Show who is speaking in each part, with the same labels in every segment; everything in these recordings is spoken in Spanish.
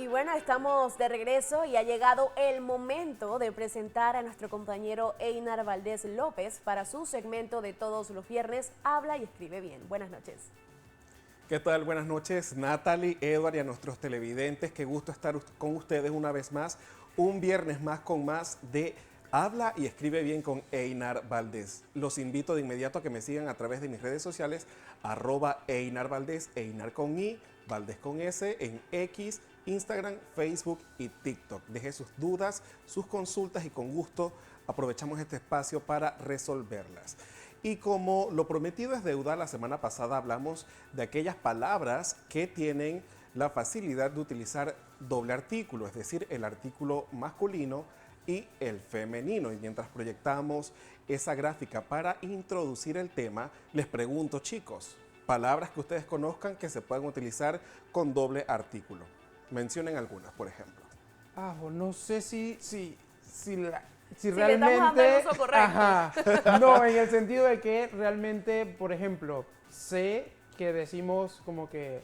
Speaker 1: Y bueno, estamos de regreso y ha llegado el momento de presentar a nuestro compañero Einar Valdés López para su segmento de todos los viernes, Habla y Escribe Bien. Buenas noches.
Speaker 2: ¿Qué tal? Buenas noches, Natalie, Edward y a nuestros televidentes. Qué gusto estar con ustedes una vez más. Un viernes más con más de Habla y Escribe Bien con Einar Valdés. Los invito de inmediato a que me sigan a través de mis redes sociales, @Einar Valdés, Einar con I, Valdés con S, en X, Instagram, Facebook y TikTok. Deje sus dudas, sus consultas y con gusto aprovechamos este espacio para resolverlas. Y como lo prometido es deuda, la semana pasada hablamos de aquellas palabras que tienen la facilidad de utilizar doble artículo, es decir, el artículo masculino y el femenino. Y mientras proyectamos esa gráfica para introducir el tema, les pregunto, chicos, palabras que ustedes conozcan que se puedan utilizar con doble artículo. Mencionen algunas, por ejemplo.
Speaker 3: No sé si
Speaker 1: Si le estamos dando el
Speaker 3: realmente...
Speaker 1: uso correcto.
Speaker 3: Ajá. No, en el sentido de que realmente, por ejemplo, sé que decimos como que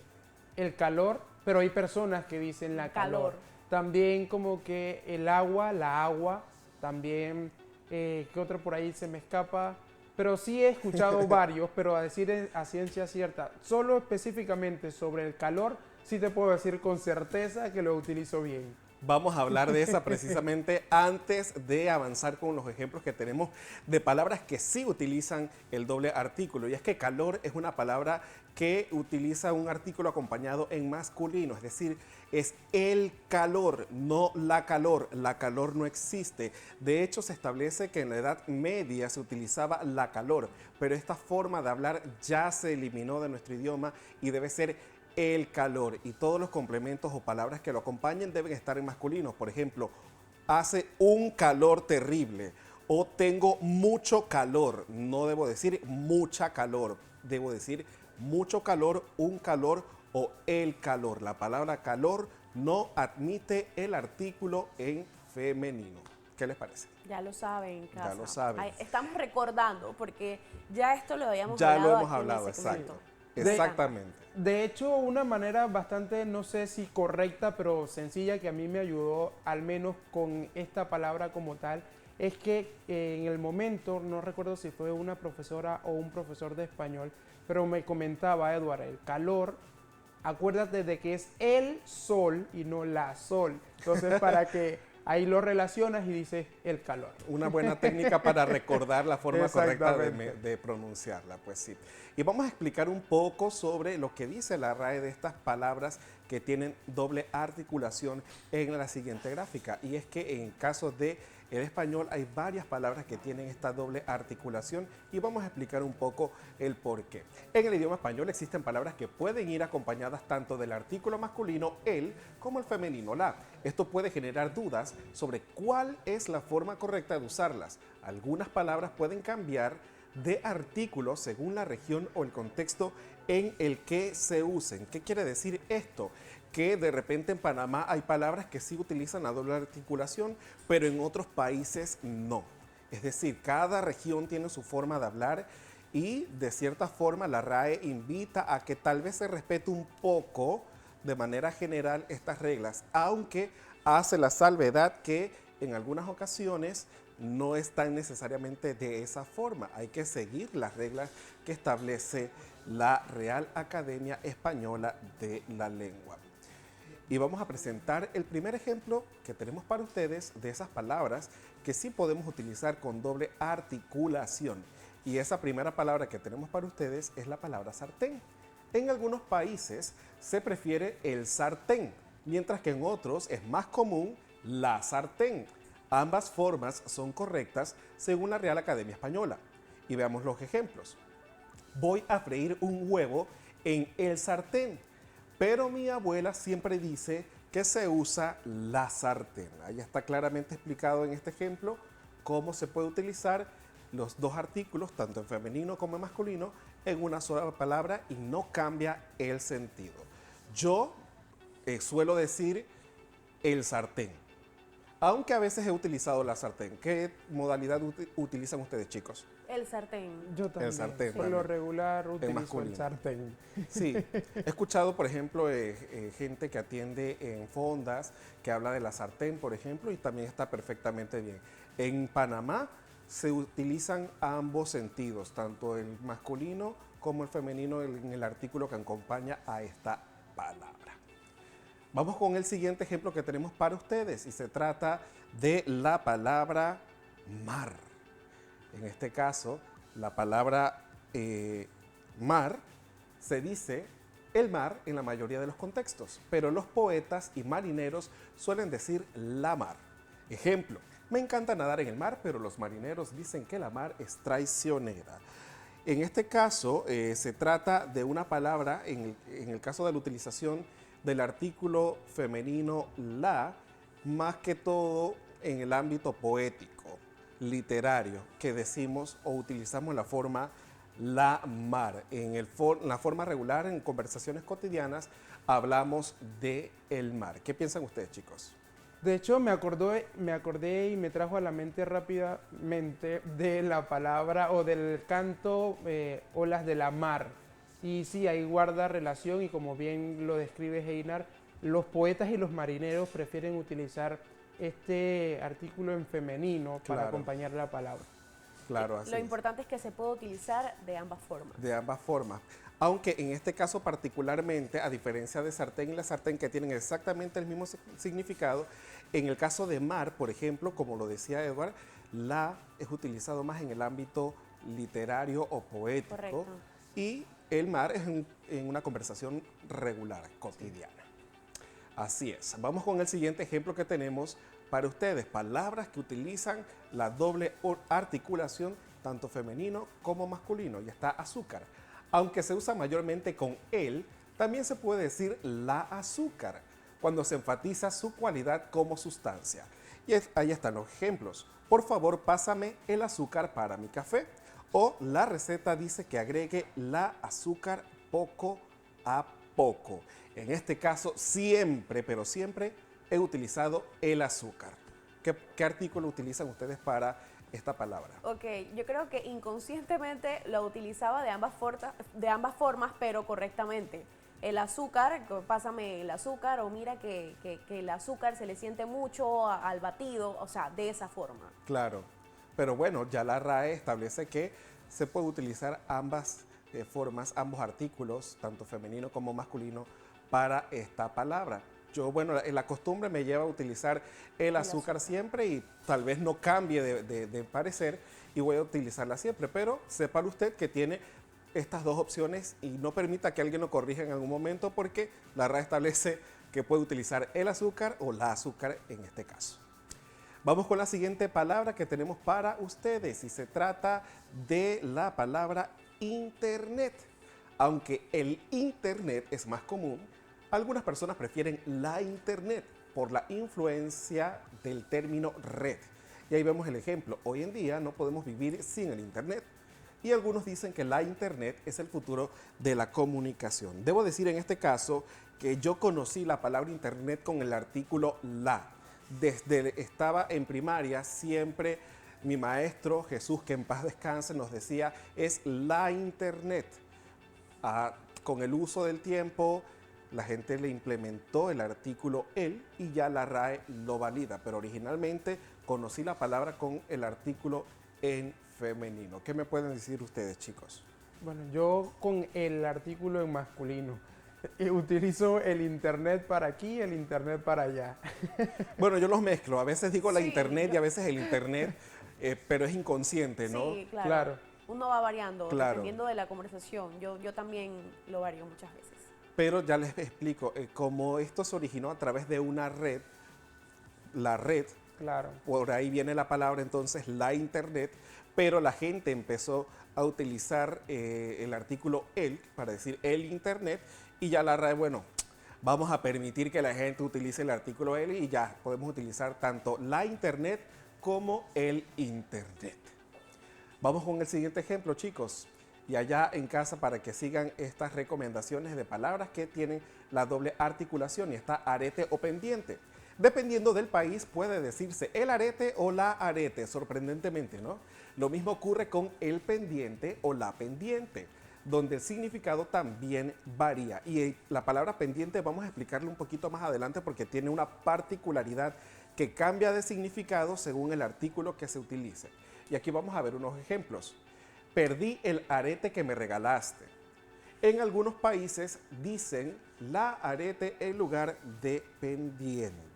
Speaker 3: el calor, pero hay personas que dicen la calor. También como que el agua, la agua, también, ¿qué otro por ahí se me escapa? Pero sí he escuchado varios, pero a decir a ciencia cierta, solo específicamente sobre el calor, sí te puedo decir con certeza que lo utilizo bien.
Speaker 2: Vamos a hablar de esa precisamente antes de avanzar con los ejemplos que tenemos de palabras que sí utilizan el doble artículo. Y es que calor es una palabra que utiliza un artículo acompañado en masculino, es decir, es el calor, no la calor. La calor no existe. De hecho, se establece que en la Edad Media se utilizaba la calor, pero esta forma de hablar ya se eliminó de nuestro idioma y debe ser el calor, y todos los complementos o palabras que lo acompañen deben estar en masculinos. Por ejemplo, hace un calor terrible o tengo mucho calor. No debo decir mucha calor, debo decir mucho calor, un calor o el calor. La palabra calor no admite el artículo en femenino. ¿Qué les parece?
Speaker 1: Ya lo saben en casa.
Speaker 2: Ya lo saben.
Speaker 1: Ay, estamos recordando porque ya esto lo habíamos
Speaker 2: Ya
Speaker 1: hablado
Speaker 2: lo hemos
Speaker 1: aquí en
Speaker 2: hablado,
Speaker 1: el segmento.
Speaker 2: exacto. Exactamente.
Speaker 3: De hecho, una manera bastante, no sé si correcta, pero sencilla, que a mí me ayudó, al menos con esta palabra como tal, es que en el momento, no recuerdo si fue una profesora o un profesor de español, pero me comentaba, Edward, el calor, acuérdate de que es el sol y no la sol. Entonces, para que ahí lo relacionas y dices el calor.
Speaker 2: Una buena técnica para recordar la forma correcta
Speaker 3: Exactamente.
Speaker 2: de pronunciarla, pues sí. Y vamos a explicar un poco sobre lo que dice la RAE de estas palabras que tienen doble articulación en la siguiente gráfica. Y es que en caso de el español hay varias palabras que tienen esta doble articulación y vamos a explicar un poco el por qué. En el idioma español existen palabras que pueden ir acompañadas tanto del artículo masculino el como el femenino la. Esto puede generar dudas sobre cuál es la forma correcta de usarlas. Algunas palabras pueden cambiar de artículo según la región o el contexto en el que se usen. ¿Qué quiere decir esto? Que de repente en Panamá hay palabras que sí utilizan la doble articulación, pero en otros países no. Es decir, cada región tiene su forma de hablar y de cierta forma la RAE invita a que tal vez se respete un poco de manera general estas reglas, aunque hace la salvedad que en algunas ocasiones no están necesariamente de esa forma. Hay que seguir las reglas que establece la Real Academia Española de la Lengua. Y vamos a presentar el primer ejemplo que tenemos para ustedes de esas palabras que sí podemos utilizar con doble articulación. Y esa primera palabra que tenemos para ustedes es la palabra sartén. En algunos países se prefiere el sartén, mientras que en otros es más común la sartén. Ambas formas son correctas según la Real Academia Española. Y veamos los ejemplos. Voy a freír un huevo en el sartén, pero mi abuela siempre dice que se usa la sartén. Ahí está claramente explicado en este ejemplo cómo se puede utilizar los dos artículos, tanto en femenino como en masculino, en una sola palabra y no cambia el sentido. Yo suelo decir el sartén, aunque a veces he utilizado la sartén. ¿Qué modalidad utilizan ustedes, chicos?
Speaker 1: El sartén.
Speaker 3: Yo también.
Speaker 2: sartén,
Speaker 3: Por
Speaker 2: vale.
Speaker 3: lo regular utilizo el
Speaker 2: masculino.
Speaker 3: sartén.
Speaker 2: Sí, he escuchado, por ejemplo, gente que atiende en fondas, que habla de la sartén, por ejemplo, y también está perfectamente bien. En Panamá se utilizan ambos sentidos, tanto el masculino como el femenino en el artículo que acompaña a esta palabra. Vamos con el siguiente ejemplo que tenemos para ustedes y se trata de la palabra mar. En este caso, la palabra mar se dice el mar en la mayoría de los contextos, pero los poetas y marineros suelen decir la mar. Ejemplo, me encanta nadar en el mar, pero los marineros dicen que la mar es traicionera. En este caso, se trata de una palabra, en el caso de la utilización del artículo femenino la, más que todo en el ámbito poético, literario, que decimos o utilizamos la forma la mar. La forma regular, en conversaciones cotidianas, hablamos de el mar. ¿Qué piensan ustedes, chicos?
Speaker 3: De hecho, me acordé y me trajo a la mente rápidamente de la palabra o del canto Olas de la Mar. Y sí, ahí guarda relación y como bien lo describe Einar, los poetas y los marineros prefieren utilizar este artículo en femenino para
Speaker 2: Claro.
Speaker 3: acompañar la palabra.
Speaker 2: Claro, así
Speaker 1: Lo
Speaker 2: es.
Speaker 1: importante es que se puede utilizar de ambas formas.
Speaker 2: De ambas formas. Aunque en este caso particularmente, a diferencia de sartén y la sartén que tienen exactamente el mismo significado, en el caso de mar, por ejemplo, como lo decía Edward, la es utilizado más en el ámbito literario o poético.
Speaker 1: Correcto.
Speaker 2: Y el mar es en una conversación regular, cotidiana. Así es. Vamos con el siguiente ejemplo que tenemos para ustedes. Palabras que utilizan la doble articulación, tanto femenino como masculino. Y está azúcar. Aunque se usa mayormente con el, también se puede decir la azúcar, cuando se enfatiza su cualidad como sustancia. Y ahí están los ejemplos. Por favor, pásame el azúcar para mi café. O la receta dice que agregue la azúcar poco a poco. En este caso, siempre, pero siempre he utilizado el azúcar. ¿Qué artículo utilizan ustedes para esta palabra?
Speaker 1: Ok, yo creo que inconscientemente lo utilizaba de ambas formas, pero correctamente. El azúcar, pásame el azúcar, o mira que el azúcar se le siente mucho al batido, o sea, de esa forma.
Speaker 2: Claro, pero bueno, ya la RAE establece que se puede utilizar ambas formas, ambos artículos, tanto femenino como masculino, para esta palabra. Yo, bueno, la costumbre me lleva a utilizar el azúcar siempre y tal vez no cambie de parecer y voy a utilizarla siempre, pero sepa usted que tiene estas dos opciones y no permita que alguien lo corrija en algún momento porque la RAE establece que puede utilizar el azúcar o la azúcar en este caso. Vamos con la siguiente palabra que tenemos para ustedes y se trata de la palabra internet. Aunque el internet es más común, algunas personas prefieren la internet por la influencia del término red. Y ahí vemos el ejemplo. Hoy en día no podemos vivir sin el internet. Y algunos dicen que la internet es el futuro de la comunicación. Debo decir en este caso que yo conocí la palabra internet con el artículo la. Desde estaba en primaria, siempre mi maestro Jesús, que en paz descanse, nos decía, es la internet. Con el uso del tiempo, la gente le implementó el artículo el y ya la RAE lo valida, pero originalmente conocí la palabra con el artículo en femenino. ¿Qué me pueden decir ustedes, chicos?
Speaker 3: Bueno, yo con el artículo en masculino. Utilizo el internet para aquí, el internet para allá.
Speaker 2: Bueno, yo los mezclo. A veces digo la
Speaker 1: Sí,
Speaker 2: internet y a veces el internet, pero es inconsciente, ¿no?
Speaker 1: Sí, claro.
Speaker 3: Claro.
Speaker 1: Uno va variando,
Speaker 2: Claro.
Speaker 1: dependiendo de la conversación. Yo también lo varío muchas veces.
Speaker 2: Pero ya les explico, como esto se originó a través de una red, la red,
Speaker 3: Claro.
Speaker 2: por ahí viene la palabra entonces la internet, pero la gente empezó a utilizar el artículo el para decir el internet y ya la RAE, bueno, vamos a permitir que la gente utilice el artículo el y ya podemos utilizar tanto la internet como el internet. Vamos con el siguiente ejemplo, chicos. Y allá en casa para que sigan estas recomendaciones de palabras que tienen la doble articulación y está arete o pendiente. Dependiendo del país puede decirse el arete o la arete, sorprendentemente, ¿no? Lo mismo ocurre con el pendiente o la pendiente, donde el significado también varía. Y la palabra pendiente vamos a explicarle un poquito más adelante porque tiene una particularidad que cambia de significado según el artículo que se utilice. Y aquí vamos a ver unos ejemplos. Perdí el arete que me regalaste. En algunos países dicen la arete en lugar de pendiente.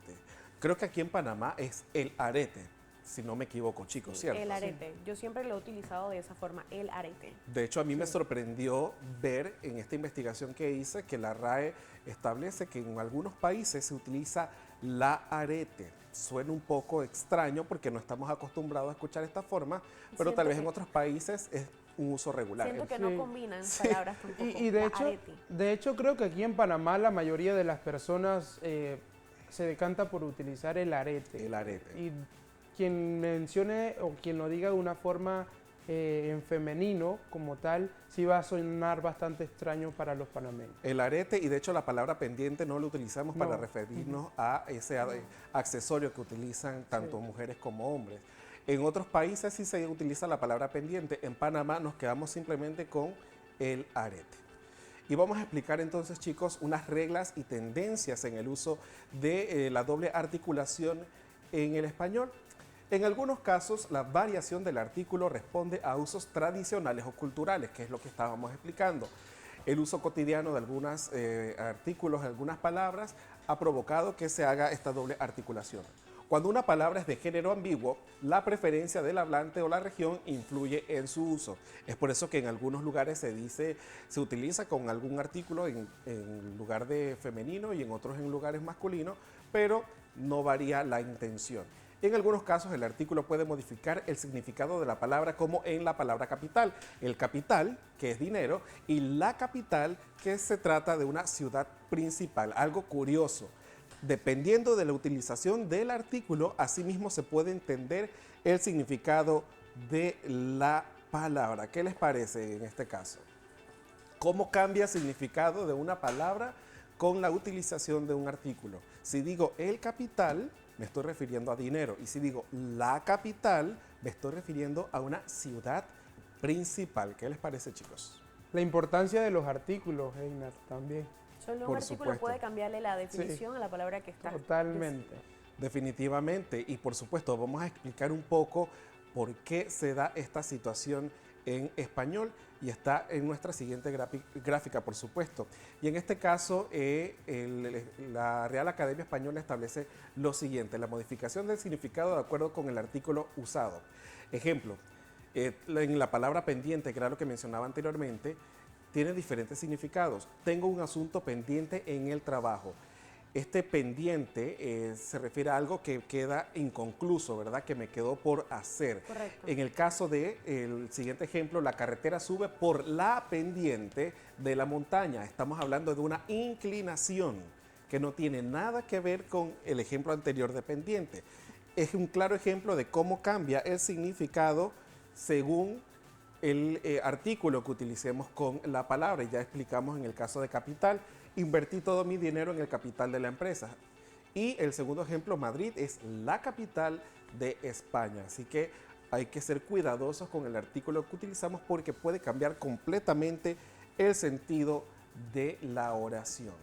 Speaker 2: Creo que aquí en Panamá es el arete, si no me equivoco, chicos, ¿cierto?
Speaker 1: El arete. Yo siempre lo he utilizado de esa forma, el arete.
Speaker 2: De hecho, a mí me sorprendió ver en esta investigación que hice que la RAE establece que en algunos países se utiliza la arete. Suena un poco extraño porque no estamos acostumbrados a escuchar esta forma, pero tal vez en otros países es un uso regular.
Speaker 1: Siento que no combinan palabras tampoco.
Speaker 3: Y de hecho creo que aquí en Panamá la mayoría de las personas se decanta por utilizar el arete.
Speaker 2: El arete.
Speaker 3: Y quien mencione o quien lo diga de una forma en femenino como tal, sí va a sonar bastante extraño para los panameños.
Speaker 2: El arete, y de hecho la palabra pendiente no lo utilizamos para referirnos a ese accesorio que utilizan tanto mujeres como hombres. En otros países sí se utiliza la palabra pendiente. En Panamá nos quedamos simplemente con el arete. Y vamos a explicar entonces, chicos, unas reglas y tendencias en el uso de la doble articulación en el español. En algunos casos, la variación del artículo responde a usos tradicionales o culturales, que es lo que estábamos explicando. El uso cotidiano de algunos artículos, de algunas palabras, ha provocado que se haga esta doble articulación. Cuando una palabra es de género ambiguo, la preferencia del hablante o la región influye en su uso. Es por eso que en algunos lugares se utiliza con algún artículo en lugar de femenino y en otros en lugares masculinos, pero no varía la intención. En algunos casos el artículo puede modificar el significado de la palabra, como en la palabra capital. El capital, que es dinero, y la capital, que se trata de una ciudad principal. Algo curioso. Dependiendo de la utilización del artículo, asimismo se puede entender el significado de la palabra. ¿Qué les parece en este caso? ¿Cómo cambia el significado de una palabra con la utilización de un artículo? Si digo el capital, me estoy refiriendo a dinero. Y si digo la capital, me estoy refiriendo a una ciudad principal. ¿Qué les parece, chicos?
Speaker 3: La importancia de los artículos, Einar, también.
Speaker 1: Solo un artículo puede cambiarle la definición a la palabra que está.
Speaker 3: Totalmente.
Speaker 2: Definitivamente. Y por supuesto, vamos a explicar un poco por qué se da esta situación en español y está en nuestra siguiente gráfica, por supuesto. Y en este caso, la Real Academia Española establece lo siguiente: la modificación del significado de acuerdo con el artículo usado. Ejemplo, en la palabra pendiente, que era lo que mencionaba anteriormente, tiene diferentes significados. Tengo un asunto pendiente en el trabajo. Este pendiente se refiere a algo que queda inconcluso, ¿verdad? Que me quedó por hacer.
Speaker 1: Correcto.
Speaker 2: En el caso del siguiente ejemplo, la carretera sube por la pendiente de la montaña. Estamos hablando de una inclinación que no tiene nada que ver con el ejemplo anterior de pendiente. Es un claro ejemplo de cómo cambia el significado según el artículo que utilicemos con la palabra. Y ya explicamos en el caso de capital, invertí todo mi dinero en el capital de la empresa. Y el segundo ejemplo, Madrid es la capital de España. Así que hay que ser cuidadosos con el artículo que utilizamos porque puede cambiar completamente el sentido de la oración.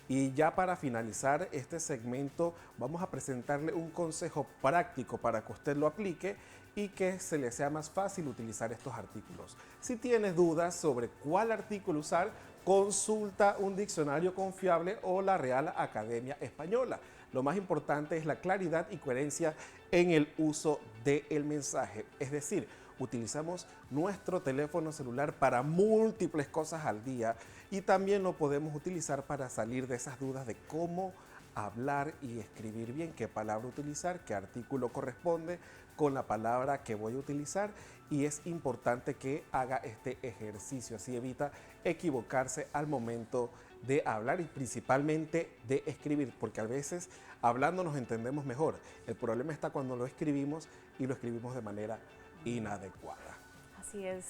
Speaker 2: Y ya para finalizar este segmento, vamos a presentarle un consejo práctico para que usted lo aplique y que se le sea más fácil utilizar estos artículos. Si tienes dudas sobre cuál artículo usar, consulta un diccionario confiable o la Real Academia Española. Lo más importante es la claridad y coherencia en el uso del mensaje. Es decir, utilizamos nuestro teléfono celular para múltiples cosas al día y también lo podemos utilizar para salir de esas dudas de cómo hablar y escribir bien, qué palabra utilizar, qué artículo corresponde con la palabra que voy a utilizar, y es importante que haga este ejercicio, así evita equivocarse al momento de hablar y principalmente de escribir, porque a veces hablando nos entendemos mejor. El problema está cuando lo escribimos y lo escribimos de manera inadecuada.
Speaker 1: Así es,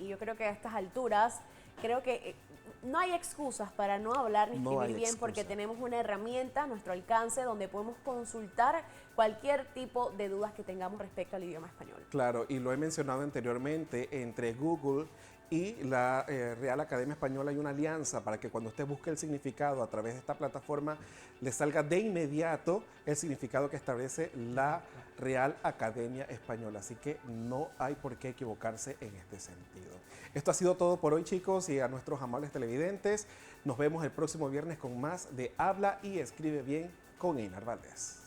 Speaker 1: y yo creo que a estas alturas, creo que no hay excusas para no hablar ni
Speaker 2: No hay
Speaker 1: escribir bien porque
Speaker 2: excusa.
Speaker 1: tenemos una herramienta a nuestro alcance donde podemos consultar cualquier tipo de dudas que tengamos respecto al idioma español.
Speaker 2: Claro, y lo he mencionado anteriormente, entre Google y la Real Academia Española hay una alianza para que cuando usted busque el significado a través de esta plataforma, le salga de inmediato el significado que establece la Real Academia Española. Así que no hay por qué equivocarse en este sentido. Esto ha sido todo por hoy, chicos, y a nuestros amables televidentes. Nos vemos el próximo viernes con más de Habla y Escribe Bien con Einar Valdés.